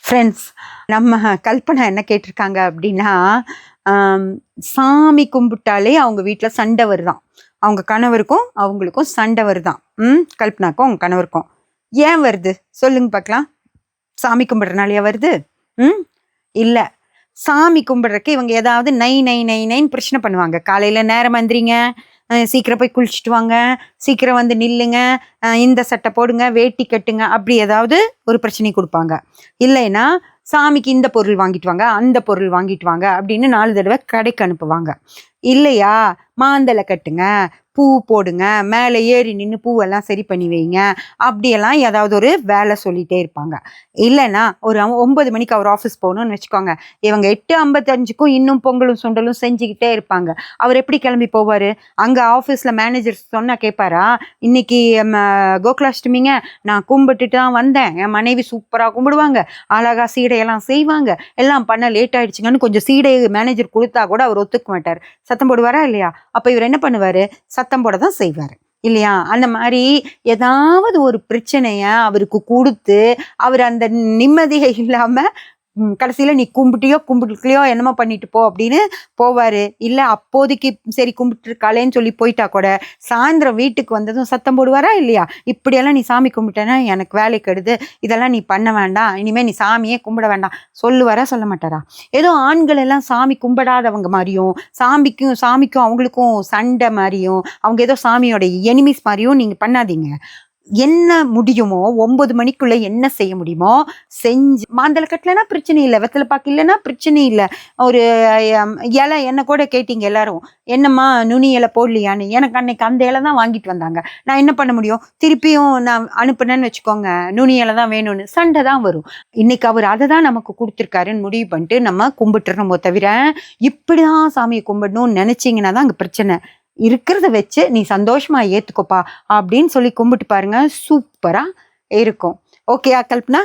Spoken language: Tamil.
ஃப்ரெண்ட்ஸ், நம்ம கல்பனா என்ன கேட்டிருக்காங்க அப்படின்னா, சாமி கும்பிட்டாலே அவங்க வீட்டில் சண்டை வருதாம். அவங்க கணவருக்கும் அவங்களுக்கும் சண்டை வருதாம். கல்பனாக்கும் அவங்க கணவருக்கும். ஏன் வருது சொல்லுங்க பார்க்கலாம். சாமி கும்பிட்றனாலயா வருது? இல்லை. சாமி கும்பிட்றக்கு இவங்க ஏதாவது நை நை நை நைன்னு பிரச்சனை பண்ணுவாங்க. காலையில் நேரம் வந்துறீங்க, சீக்கிரம் போய் குளிச்சுட்டு வாங்க, சீக்கிரம் வந்து நில்லுங்க, இந்த சட்டை போடுங்க, வேட்டி கட்டுங்க, அப்படி ஏதாவது ஒரு பிரச்சனை கொடுப்பாங்க. இல்லைன்னா சாமிக்கு இந்த பொருள் வாங்கிட்டு வாங்க, அந்த பொருள் வாங்கிட்டு வாங்க அப்படின்னு 4 தடவை கடைக்கு அனுப்புவாங்க. இல்லையா மாந்தலை கட்டுங்க, பூ போடுங்க, மேலே ஏறி நின்று பூவெல்லாம் சரி பண்ணி வைங்க, அப்படியெல்லாம் ஏதாவது ஒரு வேலை சொல்லிகிட்டே இருப்பாங்க. இல்லைன்னா ஒரு 9 மணிக்கு அவர் ஆஃபீஸ் போகணும்னு வச்சுக்கோங்க, இவங்க 8:55க்கும் இன்னும் பொங்கலும் சுண்டலும் செஞ்சுக்கிட்டே இருப்பாங்க. அவர் எப்படி கிளம்பி போவார்? அங்கே ஆஃபீஸில் மேனேஜர் சொன்னால் கேட்பாரா? இன்னைக்கு கோகுலாஷ்டமிங்க, நான் கும்பிட்டுட்டு தான் வந்தேன், என் மனைவி சூப்பராக கும்பிடுவாங்க, அழகாக சீடையெல்லாம் செய்வாங்க, எல்லாம் பண்ண லேட் ஆகிடுச்சிங்கன்னு கொஞ்சம் சீடையை மேனேஜர் கொடுத்தா கூட அவர் ஒத்துக்க மாட்டார். சத்தம் போடுவாரா இல்லையா? அப்போ இவர் என்ன பண்ணுவார்? சத்தம் போட தான் செய்வார் இல்லையா? அந்த மாதிரி ஏதாவது ஒரு பிரச்சனைய அவருக்கு கொடுத்து அவர் அந்த நிம்மதியை இல்லாமல் கடைசியில் நீ கும்பிட்டியோ கும்பிட்டுலையோ என்னமோ பண்ணிட்டு போ அப்படின்னு போவார். இல்லை அப்போதைக்கு சரி கும்பிட்டுருக்காளேன்னு சொல்லி போயிட்டா கூட சாயந்தரம் வீட்டுக்கு வந்ததும் சத்தம் போடுவாரா இல்லையா? இப்படியெல்லாம் நீ சாமி கும்பிட்டேன்னா எனக்கு வேலை கெடுது, இதெல்லாம் நீ பண்ண வேண்டாம், இனிமேல் நீ சாமியே கும்பிட வேண்டாம் சொல்லுவாரா சொல்ல மாட்டாரா? ஏதோ ஆண்கள் எல்லாம் சாமி கும்பிடாதவங்க மாதிரியும், சாமிக்கும் அவங்களுக்கும் சண்டை மாதிரியும், அவங்க ஏதோ சாமியோட எனிமிஸ் மாதிரியும் நீங்கள் பண்ணாதீங்க. என்ன முடியுமோ 9 மணிக்குள்ள என்ன செய்ய முடியுமோ செஞ்சு, மாந்தலை கட்டலைன்னா பிரச்சனை இல்லை, வெத்தலை பாக்கு இல்லைன்னா பிரச்சனை இல்லை, ஒரு இலை என்ன கூட கேட்டீங்க எல்லாரும், என்னம்மா நுனி இலை போடலையான்னு. எனக்கு அன்னைக்கு அந்த இலை தான் வாங்கிட்டு வந்தாங்க, நான் என்ன பண்ண முடியும்? திருப்பியும் நான் அனுப்புனேன்னு வச்சுக்கோங்க, நுனி இலை தான் வேணும்னு சண்டை தான் வரும். இன்னைக்கு அவர் அதை தான் நமக்கு கொடுத்துருக்காருன்னு முடிவு பண்ணிட்டு நம்ம கும்பிட்டுறோமோ தவிர இப்படிதான் சாமியை கும்பிடணும்னு நினைச்சிங்கன்னா தான் அங்கே பிரச்சனை. இருக்கிறத வச்சு நீ சந்தோஷமா ஏத்துக்கோப்பா அப்படின்னு சொல்லி கும்பிட்டு பாருங்க, சூப்பரா இருக்கும். ஓகேயா கல்பனா?